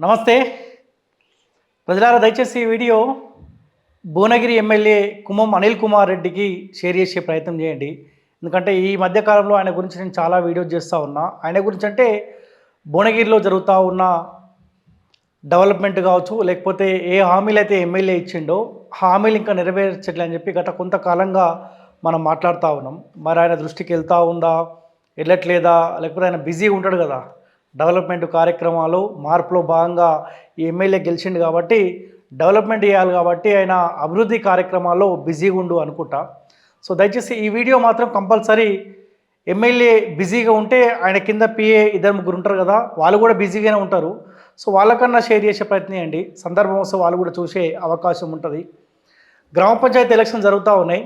నమస్తే ప్రజలారా, దయచేసి ఈ వీడియో భువనగిరి ఎమ్మెల్యే కుమ్మం అనిల్ కుమార్ రెడ్డికి షేర్ చేసే ప్రయత్నం చేయండి. ఎందుకంటే ఈ మధ్యకాలంలో ఆయన గురించి నేను చాలా వీడియోస్ చేస్తూ ఉన్నా. ఆయన గురించి అంటే భువనగిరిలో జరుగుతూ ఉన్న డెవలప్మెంట్ కావచ్చు, లేకపోతే ఏ హామీలు అయితే ఎమ్మెల్యే ఇచ్చిండో హామీలు ఇంకా నెరవేర్చట్లే అని చెప్పి గత కొంతకాలంగా మనం మాట్లాడుతూ ఉన్నాం. మరి ఆయన దృష్టికి వెళ్తూ ఉందా, వెళ్ళట్లేదా, లేకపోతే ఆయన బిజీగా ఉంటాడు కదా డెవలప్మెంట్ కార్యక్రమాలు మార్పులో భాగంగా ఈ ఎమ్మెల్యే గెలిచిండు కాబట్టి డెవలప్మెంట్ చేయాలి కాబట్టి ఆయన అభివృద్ధి కార్యక్రమాల్లో బిజీగా ఉండు అనుకుంటా. సో దయచేసి ఈ వీడియో మాత్రం కంపల్సరీ ఎమ్మెల్యే బిజీగా ఉంటే ఆయన కింద పిఏ ఇద్దరు ముగ్గురు ఉంటారు కదా, వాళ్ళు కూడా బిజీగానే ఉంటారు. సో వాళ్ళకన్నా షేర్ చేసే ప్రయత్నం చేయండి. సందర్భం వస్తే వాళ్ళు కూడా చూసే అవకాశం ఉంటుంది. గ్రామ పంచాయతీ ఎలక్షన్ జరుగుతూ ఉన్నాయి.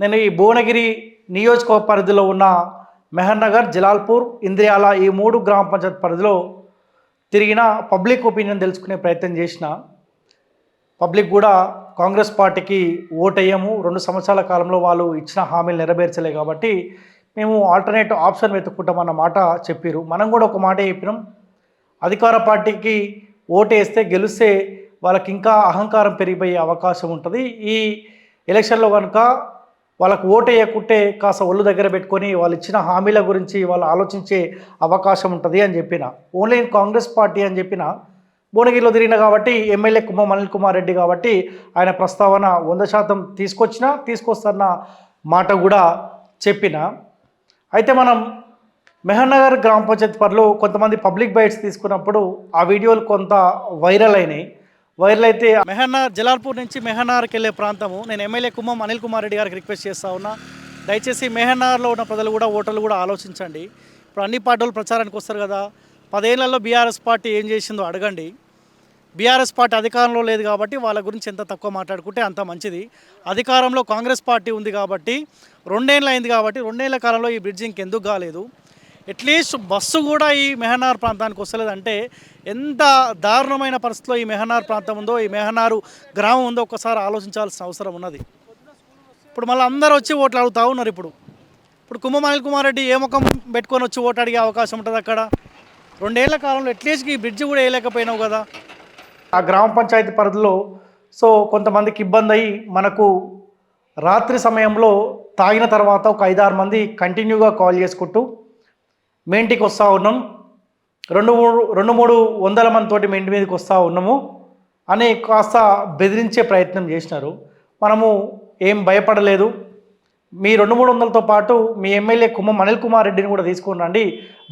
నేను ఈ భువనగిరి నియోజకవర్గ పరిధిలో ఉన్న మెహర్ నగర్, జలాల్పూర్, ఇంద్రియాల ఈ 3 గ్రామ పంచాయతీ పరిధిలో తిరిగిన పబ్లిక్ ఒపీనియన్ తెలుసుకునే ప్రయత్నం చేసిన. పబ్లిక్ కూడా కాంగ్రెస్ పార్టీకి ఓటేయము, 2 సంవత్సరాల కాలంలో వాళ్ళు ఇచ్చిన హామీలు నెరవేర్చలే కాబట్టి మేము ఆల్టర్నేటివ్ ఆప్షన్ వెతుక్కుంటామన్న మాట చెప్పారు. మనం కూడా ఒక మాట చెప్పినాం, అధికార పార్టీకి ఓటేస్తే గెలిస్తే వాళ్ళకి ఇంకా అహంకారం పెరిగిపోయే అవకాశం ఉంటుంది. ఈ ఎలక్షన్లో కనుక వాళ్ళకు ఓటేయకుంటే కాస్త ఒళ్ళు దగ్గర పెట్టుకొని వాళ్ళు ఇచ్చిన హామీల గురించి వాళ్ళు ఆలోచించే అవకాశం ఉంటుంది అని చెప్పిన. ఓన్లీ కాంగ్రెస్ పార్టీ అని చెప్పిన. భువనగిరిలో తిరిగిన కాబట్టి ఎమ్మెల్యే కుమ్మం అనిల్ కుమార్ రెడ్డి కాబట్టి ఆయన ప్రస్తావన 100% తీసుకొస్తున్న మాట కూడా చెప్పిన. అయితే మనం మెహర్ నగర్ గ్రామ పంచాయతీ పరిధిలో కొంతమంది పబ్లిక్ బైట్స్ తీసుకున్నప్పుడు ఆ వీడియోలు కొంత వైరల్ అయినాయి. వైరల్ అయితే మెహర్ నగర్, జలాల్పూర్ నుంచి మెహర్ నగర్కి వెళ్ళే ప్రాంతము. నేను ఎమ్మెల్యే కుమ్మం అనిల్ కుమార్ రెడ్డి గారికి రిక్వెస్ట్ చేస్తూ ఉన్నా, దయచేసి మెహర్ నగర్లో ఉన్న ప్రజలు కూడా, ఓటర్లు కూడా ఆలోచించండి. ఇప్పుడు అన్ని పార్టీలు ప్రచారానికి వస్తారు కదా, 10 ఏళ్లలో బీఆర్ఎస్ పార్టీ ఏం చేసిందో అడగండి. బీఆర్ఎస్ పార్టీ అధికారంలో లేదు కాబట్టి వాళ్ళ గురించి ఎంత తక్కువ మాట్లాడుకుంటే అంత మంచిది. అధికారంలో కాంగ్రెస్ పార్టీ ఉంది కాబట్టి 2 ఏళ్ళు అయింది కాబట్టి 2 ఏళ్ల కాలంలో ఈ బ్రిడ్జ్ ఇంకెందుకు కాలేదు, అట్లీస్ట్ బస్సు కూడా ఈ మెహర్ నగర్ ప్రాంతానికి వస్తలేదంటే ఎంత దారుణమైన పరిస్థితిలో ఈ మెహర్ నగర్ ప్రాంతం ఉందో, ఈ మెహర్ నగర్ గ్రామం ఉందో ఒక్కసారి ఆలోచించాల్సిన అవసరం ఉన్నది. ఇప్పుడు మళ్ళీ అందరూ వచ్చి ఓట్లు అడుగుతూ ఉన్నారు. ఇప్పుడు కుమ్మం అనిల్ కుమార్ రెడ్డి ఏ ముఖం పెట్టుకొని వచ్చి ఓటు అడిగే అవకాశం ఉంటుంది అక్కడ? 2 ఏళ్ల కాలంలో అట్లీస్ట్ ఈ బ్రిడ్జ్ కూడా వేయలేకపోయినావు కదా. ఆ గ్రామ పంచాయతీ పరిధిలో సో కొంతమందికి ఇబ్బంది అయ్యి మనకు రాత్రి సమయంలో తాగిన తర్వాత ఒక 5-6 మంది కంటిన్యూగా కాల్ చేసుకుంటూ మీ ఇంటికి వస్తూ ఉన్నాం, 200-300 వందల మందితోటి మీ ఇంటి మీదకి వస్తూ ఉన్నాము అని కాస్త బెదిరించే ప్రయత్నం చేసినారు. మనము ఏం భయపడలేదు, మీ 200-300తో పాటు మీ ఎమ్మెల్యే కుమ్మం అనిల్ కుమార్ రెడ్డిని కూడా తీసుకొని రండి,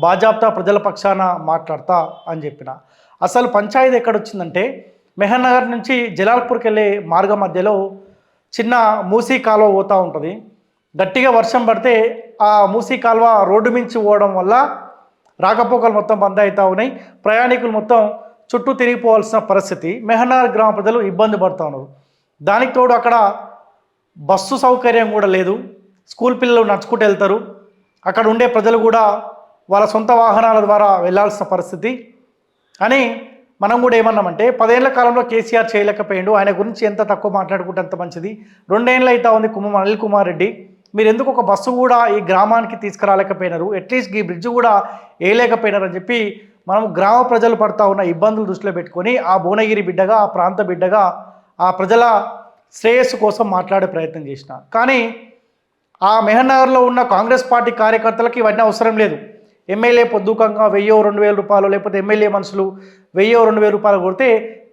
బాజాప్తా ప్రజల పక్షాన మాట్లాడతా అని చెప్పిన. అసలు పంచాయతీ ఎక్కడొచ్చిందంటే మెహర్ నగర్ నుంచి జలాల్పూర్కి వెళ్ళే మార్గం మధ్యలో చిన్న మూసీ కాలువ పోతూ ఉంటుంది. గట్టిగా వర్షం పడితే ఆ మూసీ కాలువ రోడ్డు మించి పోవడం వల్ల రాకపోకలు మొత్తం బంద్ అవుతూ ఉన్నాయి. ప్రయాణికులు మొత్తం చుట్టూ తిరిగిపోవాల్సిన పరిస్థితి. మెహర్ నగర్ గ్రామ ప్రజలు ఇబ్బంది పడుతూ ఉన్నారు. దానికి తోడు అక్కడ బస్సు సౌకర్యం కూడా లేదు. స్కూల్ పిల్లలు నడుచుకుంటూ వెళ్తారు. అక్కడ ఉండే ప్రజలు కూడా వాళ్ళ సొంత వాహనాల ద్వారా వెళ్ళాల్సిన పరిస్థితి అని మనం కూడా ఏమన్నామంటే 10 ఏళ్ల కాలంలో కేసీఆర్ చేయలేకపోయిండు, ఆయన గురించి ఎంత తక్కువ మాట్లాడుకుంటే అంత మంచిది. 2 ఏళ్ళు అవుతా ఉంది కుమ్మం అనిల్ కుమార్ రెడ్డి, మీరు ఎందుకు ఒక బస్సు కూడా ఈ గ్రామానికి తీసుకురాలేకపోయినారు, అట్లీస్ట్ ఈ బ్రిడ్జ్ కూడా వేయలేకపోయినారు అని చెప్పి మనం గ్రామ ప్రజలు పడతా ఉన్న ఇబ్బందులు దృష్టిలో పెట్టుకొని ఆ భువనగిరి బిడ్డగా, ఆ ప్రాంత బిడ్డగా, ఆ ప్రజల శ్రేయస్సు కోసం మాట్లాడే ప్రయత్నం చేసిన. కానీ ఆ మెహర్ నగర్లో ఉన్న కాంగ్రెస్ పార్టీ కార్యకర్తలకు ఇవన్నీ అవసరం లేదు. ఎమ్మెల్యే పొద్దుకంగా 1000-2000 రూపాయలు, లేకపోతే ఎమ్మెల్యే మనుషులు 1000-2000 రూపాయలు కొడితే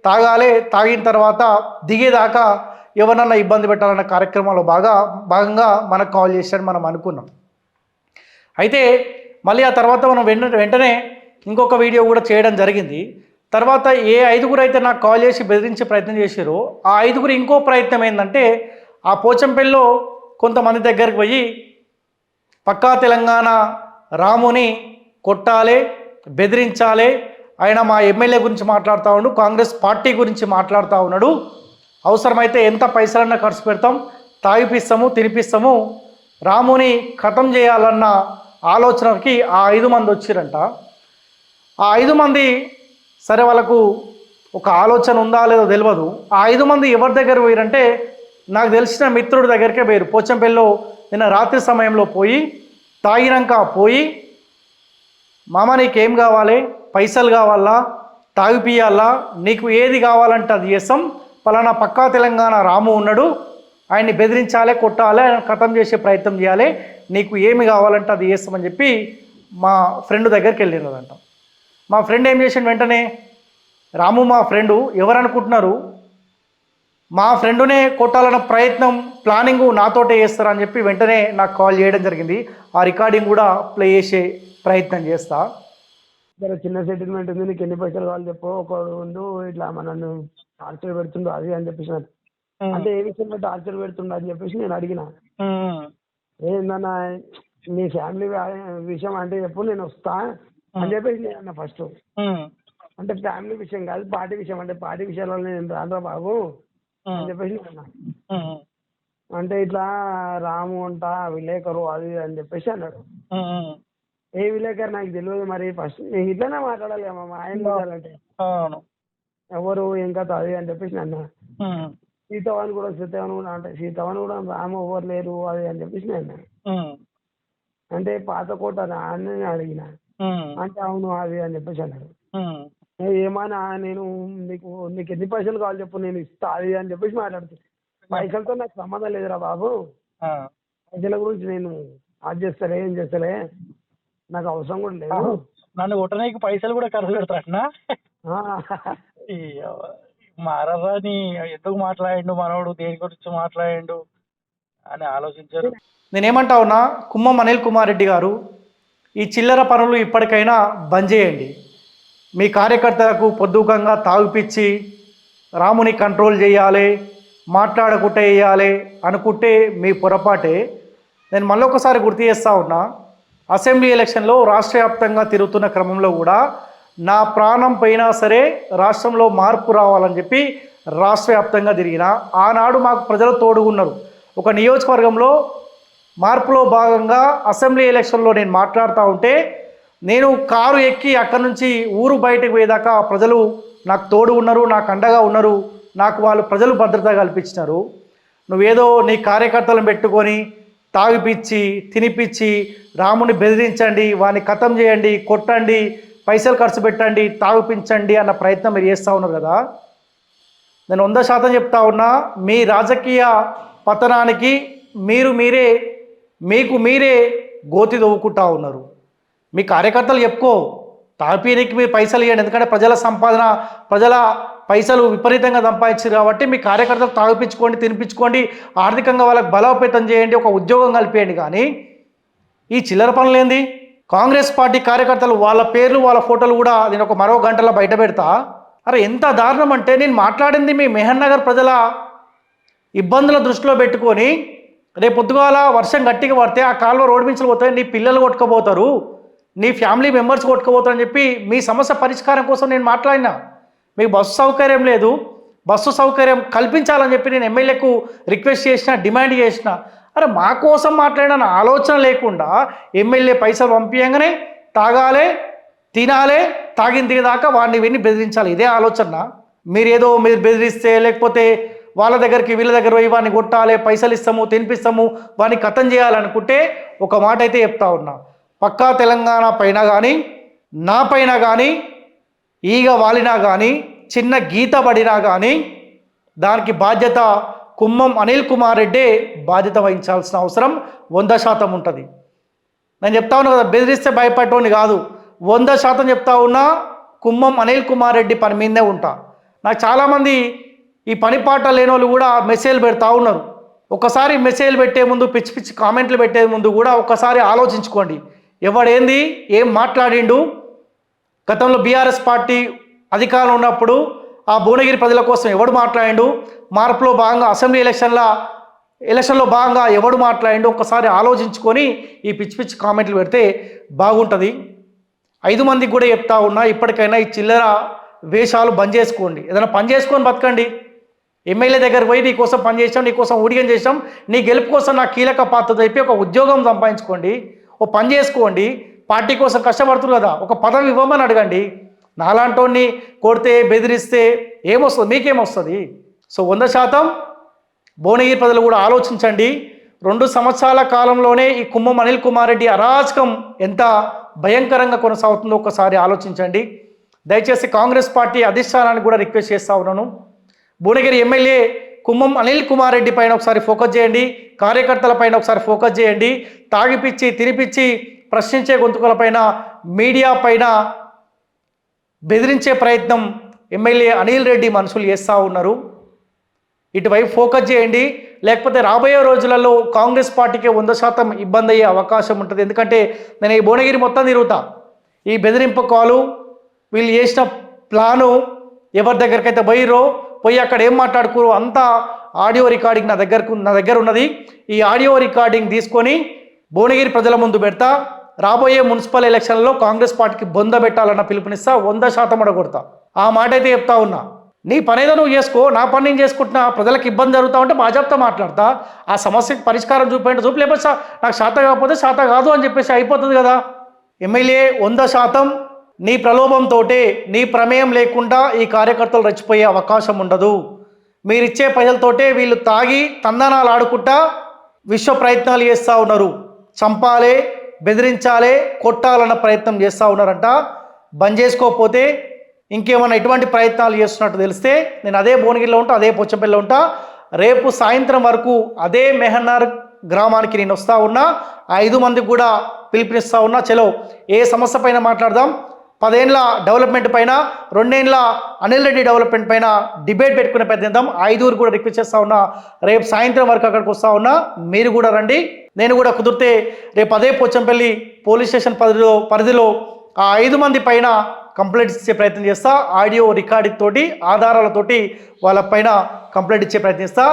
తాగాలే, తాగిన తర్వాత దిగేదాకా ఎవరన్నా ఇబ్బంది పెట్టాలన్న కార్యక్రమాల్లో భాగంగా మనకు కాల్ చేశారని మనం అనుకున్నాం. అయితే మళ్ళీ ఆ తర్వాత మనం వెంటనే ఇంకొక వీడియో కూడా చేయడం జరిగింది. తర్వాత ఏ 5గురు అయితే నాకు కాల్ చేసి బెదిరించే ప్రయత్నం చేశారో ఆ 5గురు ఇంకో ప్రయత్నం ఏంటంటే ఆ పోచంపల్లిలో కొంతమంది దగ్గరికి పోయి పక్కా తెలంగాణ రాముని కొట్టాలి, బెదిరించాలి, ఆయన మా ఎమ్మెల్యే గురించి మాట్లాడుతూ ఉన్నాడు, కాంగ్రెస్ పార్టీ గురించి మాట్లాడుతూ ఉన్నాడు, అవసరమైతే ఎంత పైసలన్నా ఖర్చు పెడతాం, తాగిపిస్తాము, తినిపిస్తాము, రాముని ఖతం చేయాలన్న ఆలోచనకి ఆ 5 మంది వచ్చిరంట. ఆ 5 మంది సరే వాళ్ళకు ఒక ఆలోచన ఉందా లేదో తెలియదు. ఆ 5 మంది ఎవరి దగ్గర పోయారంటే నాకు తెలిసిన మిత్రుడి దగ్గరికే పోయారు. పోచంపల్లిలో నిన్న రాత్రి సమయంలో పోయి తాగినాక పోయి, మామ నీకేం కావాలి, పైసలు కావాలా, తాగిపియాలా, నీకు ఏది కావాలంటే అది చేస్తాం, పలానా పక్కా తెలంగాణ రాము ఉన్నాడు, ఆయన్ని బెదిరించాలి, కొట్టాలి, ఆయన ఖతం చేసే ప్రయత్నం చేయాలి, నీకు ఏమి కావాలంటే అది చేస్తామని చెప్పి మా ఫ్రెండ్ దగ్గరికి వెళ్ళినదంట. మా ఫ్రెండ్ ఏం చేసిండు, వెంటనే రాము మా ఫ్రెండు ఎవరు అనుకుంటున్నారు, మా ఫ్రెండునే కొట్టాలన్న ప్రయత్నం ప్లానింగ్ నాతోటే చేస్తారని చెప్పి వెంటనే నాకు కాల్ చేయడం జరిగింది. ఆ రికార్డింగ్ కూడా ప్లే చేసే ప్రయత్నం చేస్తా. చిన్న సెటిల్మెంట్ ఉంది, నీకు ఎన్ని పైసలు కావాలి చెప్పు, ఒక ఉండు ఇట్లా నన్ను టార్చర్ పెడుతుండు అది అని చెప్పేసి అంటే ఏ విషయంలో టార్చర్ పెడుతుండు అని చెప్పేసి నేను అడిగిన. ఏందన్నా నీ ఫ్యామిలీ విషయం అంటే చెప్పు, నేను వస్తా అని చెప్పేసి నేను అన్న ఫస్ట్. అంటే ఫ్యామిలీ విషయం కాదు, పార్టీ విషయం, అంటే పార్టీ విషయాల్లో నేను రానురా బాబు అని చెప్పేసి నేను అన్నా. అంటే ఇట్లా రాము అంట విలేకరు అది అని చెప్పేసి అన్నాడు. ఏ విలేకరు నాకు తెలియదు, మరి ఫస్ట్ నేను ఇట్లనే మాట్లాడాలి మా ఆయన మాట్లాడాలంటే ఎవరు ఏం కథ అది అని చెప్పేసి అన్నా. సీతవాణి కూడా అంటే సీతవాణి కూడా రాము ఎవరు లేరు అది అని చెప్పేసి నేను అన్నా. అంటే పాత కోట అని అడిగిన. అంటే అవును అది అని చెప్పేసి అన్నాడు. ఏమన్నా నేను నీకు ఎన్ని పైసలు కావాలి చెప్పు, నేను ఇస్తా అది అని చెప్పేసి మాట్లాడుతుంది. పైసలతో నాకు సంబంధం లేదురా బాబు, పైసల గురించి నేను అది చేస్తలే ఏం చేస్తలే, నాకు అవసరం కూడా లేదు. నన్ను కొట్టడానికి పైసలు కూడా ఖర్చు పెడతాడనా? మారరా నీ ఎందుకు మాట్లాడిండు మనోడు, దేని గురించి మాట్లాడిండు అని ఆలోచించారు. నేనేమంటా ఉన్నా, కుమ్మం అనిల్ కుమార్ రెడ్డి గారు, ఈ చిల్లర పనులు ఇప్పటికైనా బంద్ చేయండి. మీ కార్యకర్తలకు పొద్దుకంగా తాగిపిచ్చి రాముని కంట్రోల్ చేయాలి, మాట్లాడకుంటే వేయాలి అనుకుంటే మీ పొరపాటే. నేను మళ్ళొకసారి గుర్తు చేస్తూ ఉన్నా, అసెంబ్లీ ఎలక్షన్లో రాష్ట్ర వ్యాప్తంగా తిరుగుతున్న క్రమంలో కూడా నా ప్రాణం పోయినా సరే రాష్ట్రంలో మార్పు రావాలని చెప్పి రాష్ట్ర వ్యాప్తంగా తిరిగిన. ఆనాడు మాకు ప్రజలు తోడుగున్నారు. ఒక నియోజకవర్గంలో మార్పులో భాగంగా అసెంబ్లీ ఎలక్షన్లో నేను మాట్లాడుతూ ఉంటే, నేను కారు ఎక్కి అక్కడి నుంచి ఊరు బయటకు పోయేదాకా ప్రజలు నాకు తోడు ఉన్నారు, నాకు అండగా ఉన్నారు, నాకు వాళ్ళు ప్రజలు భద్రత కల్పించినారు. నువ్వేదో నీ కార్యకర్తలను పెట్టుకొని తాగిపిచ్చి తినిపిచ్చి రాముని బెదిరించండి, వాడిని ఖతం చేయండి, కొట్టండి, పైసలు ఖర్చు పెట్టండి, తాగిపించండి అన్న ప్రయత్నం మీరు చేస్తూ ఉన్నారు కదా. నేను 100% చెప్తా ఉన్నా, మీ రాజకీయ పతనానికి మీకు మీరే గోతి దవ్వుకుంటా ఉన్నారు. మీ కార్యకర్తలు చెప్పుకో, తాపీనికి మీరు పైసలు ఇవ్వండి, ఎందుకంటే ప్రజల సంపాదన, ప్రజల పైసలు విపరీతంగా సంపాదించారు కాబట్టి మీ కార్యకర్తలు తాగిపించుకోండి, తినిపించుకోండి, ఆర్థికంగా వాళ్ళకి బలోపేతం చేయండి, ఒక ఉద్యోగం కలిపేయండి. కానీ ఈ చిల్లర పనులు ఏంది? కాంగ్రెస్ పార్టీ కార్యకర్తలు వాళ్ళ పేర్లు వాళ్ళ ఫోటోలు కూడా నేను ఒక మరో గంటలో బయట పెడతా. అరే ఎంత దారుణం అంటే, నేను మాట్లాడింది మీ మెహన్ నగర్ ప్రజల ఇబ్బందుల దృష్టిలో పెట్టుకొని, రేపు పొద్దుగాల వర్షం గట్టిగా పడితే ఆ కాలువ రోడ్డు మించలు పోతే నీ పిల్లలు కొట్టుకుపోతారు, నీ ఫ్యామిలీ మెంబర్స్ కొట్టుకుపోతారని చెప్పి మీ సమస్య పరిష్కారం కోసం నేను మాట్లాడినా. మీకు బస్సు సౌకర్యం లేదు, బస్సు సౌకర్యం కల్పించాలని చెప్పి నేను ఎమ్మెల్యేకు రిక్వెస్ట్ చేసిన, డిమాండ్ చేసిన. అరే మా కోసం మాట్లాడిన ఆలోచన లేకుండా ఎమ్మెల్యే పైసలు పంపించగానే తాగాలే, తినాలే, తాగిన దిగదాకా వాడిని విని బెదిరించాలి, ఇదే ఆలోచన. మీరు బెదిరిస్తే లేకపోతే వాళ్ళ దగ్గరికి వీళ్ళ దగ్గర పోయి వాడిని కొట్టాలి, పైసలు ఇస్తాము, తినిపిస్తాము, వాడిని ఖతం చేయాలనుకుంటే ఒక మాట అయితే చెప్తా ఉన్నా, పక్కా తెలంగాణ పైన కానీ నా పైన కానీ ఈగ వాలినా కానీ చిన్న గీత పడినా కానీ దానికి బాధ్యత కుమ్మం అనిల్ కుమార్ రెడ్డి బాధ్యత వహించాల్సిన అవసరం 100% ఉంటుంది. నేను చెప్తా ఉన్నా కదా, బెదిరిస్తే భయపడటోని కాదు, 100% చెప్తా ఉన్నా, కుమ్మం అనిల్ కుమార్ రెడ్డి పని మీదే ఉంటా. నాకు చాలామంది ఈ పని పాట లేని వాళ్ళు కూడా మెసేజ్లు పెడతా ఉన్నారు. ఒకసారి మెసేజ్లు పెట్టే ముందు, పిచ్చి పిచ్చి కామెంట్లు పెట్టే ముందు కూడా ఒకసారి ఆలోచించుకోండి, ఎవడేంది ఏం మాట్లాడిండు. గతంలో బీఆర్ఎస్ పార్టీ అధికారంలో ఉన్నప్పుడు ఆ భువనగిరి ప్రజల కోసం ఎవడు మాట్లాడిండు, మార్పులో భాగంగా అసెంబ్లీ ఎలక్షన్లో భాగంగా ఎవడు మాట్లాడిండు, ఒక్కసారి ఆలోచించుకొని ఈ పిచ్చి పిచ్చి కామెంట్లు పెడితే బాగుంటుంది. 5 మందికి కూడా చెప్తా ఉన్నా, ఇప్పటికైనా ఈ చిల్లర వేషాలు బంద్ చేసుకోండి, ఏదైనా పని చేసుకొని బతకండి. ఎమ్మెల్యే దగ్గర పోయి నీకోసం పని చేసాం, నీకోసం ఊడిగం చేసాం, నీ గెలుపు కోసం నా కీలక పాత్ర చెప్పి ఒక ఉద్యోగం సంపాదించుకోండి, ఓ పని చేసుకోండి. పార్టీ కోసం కష్టపడుతున్నారు కదా, ఒక పదవి ఇవ్వమని అడగండి. నాలాంటోని కొడితే బెదిరిస్తే ఏమొస్తుంది, మీకేమొస్తుంది? సో 100% భువనగిరి ప్రజలు కూడా ఆలోచించండి. 2 సంవత్సరాల కాలంలోనే ఈ కుమ్మం అనిల్ కుమార్ రెడ్డి అరాచకం ఎంత భయంకరంగా కొనసాగుతుందో ఒకసారి ఆలోచించండి. దయచేసి కాంగ్రెస్ పార్టీ అధిష్టానానికి కూడా రిక్వెస్ట్ చేస్తా ఉన్నాను. భువనగిరి ఎమ్మెల్యే కుమ్మం అనిల్ కుమార్ రెడ్డి పైన ఒకసారి ఫోకస్ చేయండి, కార్యకర్తల పైన ఒకసారి ఫోకస్ చేయండి. తాగిపిచ్చి తినిపిచ్చి ప్రశ్నించే గొంతుకలపైన, మీడియా పైన బెదిరించే ప్రయత్నం ఎమ్మెల్యే అనిల్ రెడ్డి మనుషులు చేస్తూ ఉన్నారు. ఇటువైపు ఫోకస్ చేయండి, లేకపోతే రాబోయే రోజులలో కాంగ్రెస్ పార్టీకి 100% ఇబ్బంది అయ్యే అవకాశం ఉంటుంది. ఎందుకంటే నేను ఈ భువనగిరి మొత్తం తిరుగుతా, ఈ బెదిరింపు కాలు, వీళ్ళు చేసిన ప్లాను, ఎవరి దగ్గరకైతే పోయి అక్కడ ఏం మాట్లాడుకోరు అంతా ఆడియో రికార్డింగ్ నా దగ్గర ఉన్నది. ఈ ఆడియో రికార్డింగ్ తీసుకొని భువనగిరి ప్రజల ముందు పెడతా. రాబోయే మున్సిపల్ ఎలక్షన్లలో కాంగ్రెస్ పార్టీకి బొంద పెట్టాలన్న పిలుపునిస్తా, 100% అడగొడతా. ఆ మాట అయితే చెప్తా ఉన్నా. నీ పని ఏదో నువ్వు చేసుకో, నా పని నేను చేసుకుంటున్నా. ప్రజలకు ఇబ్బంది జరుగుతూ ఉంటే బాజాబ్తో మాట్లాడతా, ఆ సమస్యకి పరిష్కారం చూపేంటి చూపు, లేకపోతే నాకు శాత కాకపోతే శాత కాదు అని చెప్పేసి అయిపోతుంది కదా. ఎమ్మెల్యే 100% నీ ప్రలోభంతో, నీ ప్రమేయం లేకుండా ఈ కార్యకర్తలు రెచ్చిపోయే అవకాశం ఉండదు. మీరిచ్చే ప్రజలతోటే వీళ్ళు తాగి తందనాలు ఆడుకుంటా విశ్వ ప్రయత్నాలు చేస్తూ ఉన్నారు. చంపాలే, బెదిరించాలే, కొట్టాలన్న ప్రయత్నం చేస్తూ ఉన్నారంట. బంద్ చేసుకోకపోతే ఇంకేమైనా ఎటువంటి ప్రయత్నాలు చేస్తున్నట్టు తెలిస్తే నేను అదే భువనగిరిలో ఉంటా, అదే పోచంపల్లిలో ఉంటా. రేపు సాయంత్రం వరకు అదే మెహన్నార్ గ్రామానికి నేను వస్తూ ఉన్నా. 5 మందికి కూడా పిలుపునిస్తూ ఉన్నా. చలో ఏ సమస్య పైన మాట్లాడదాం, 10 ఏళ్ళ డెవలప్మెంట్ పైన, 2 ఏళ్ళ అనిల్ రెడ్డి డెవలప్మెంట్ పైన డిబేట్ పెట్టుకునే ప్రయత్నిద్దాం. 5 కూడా రిక్వెస్ట్ చేస్తూ ఉన్నా. రేపు సాయంత్రం వరకు అక్కడికి వస్తూ ఉన్నా, మీరు కూడా రండి. నేను కూడా కుదిరితే రేపు అదే పోచంపల్లి పోలీస్ స్టేషన్ పరిధిలో ఆ 5 మంది పైన కంప్లైంట్ ఇచ్చే ప్రయత్నం చేస్తా. ఆడియో రికార్డింగ్ తోటి, ఆధారాలతోటి వాళ్ళపైన కంప్లైంట్ ఇచ్చే ప్రయత్నిస్తా.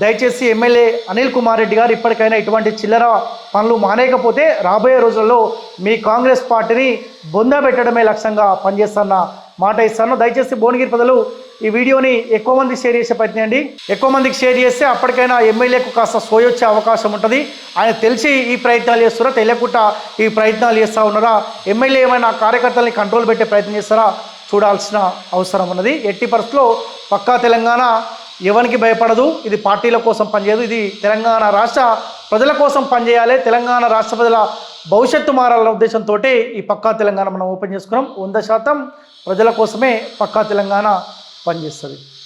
దయచేసి ఎమ్మెల్యే అనిల్ కుమార్ రెడ్డి గారు ఇప్పటికైనా ఇటువంటి చిల్లర పనులు మానేయకపోతే రాబోయే రోజుల్లో మీ కాంగ్రెస్ పార్టీని బొంద పెట్టడమే లక్ష్యంగా పనిచేస్తున్న మాట ఇస్తాను. దయచేసి భువనగిరి ప్రజలు ఈ వీడియోని ఎక్కువ మందికి షేర్ చేసే ప్రయత్నం చేయండి. ఎక్కువ మందికి షేర్ చేస్తే అప్పటికైనా ఎమ్మెల్యేకు కాస్త సోయొచ్చే అవకాశం ఉంటుంది. ఆయన తెలిసి ఈ ప్రయత్నాలు చేస్తారా, తెలియకుండా ఈ ప్రయత్నాలు చేస్తూ ఉన్నారా, ఎమ్మెల్యే ఏమైనా కార్యకర్తల్ని కంట్రోల్ పెట్టే ప్రయత్నం చేస్తారా చూడాల్సిన అవసరం ఉన్నది. ఎట్టి పరిస్థితుల్లో పక్కా తెలంగాణ ఎవరికి భయపడదు. ఇది పార్టీల కోసం పనిచేయదు, ఇది తెలంగాణ రాష్ట్ర ప్రజల కోసం పనిచేయాలి. తెలంగాణ రాష్ట్ర ప్రజల భవిష్యత్తు మారాలన్న ఉద్దేశంతో ఈ పక్కా తెలంగాణ మనం ఓపెన్ చేసుకున్నాం. 100% ప్రజల కోసమే పక్కా తెలంగాణ పనిచేస్తుంది.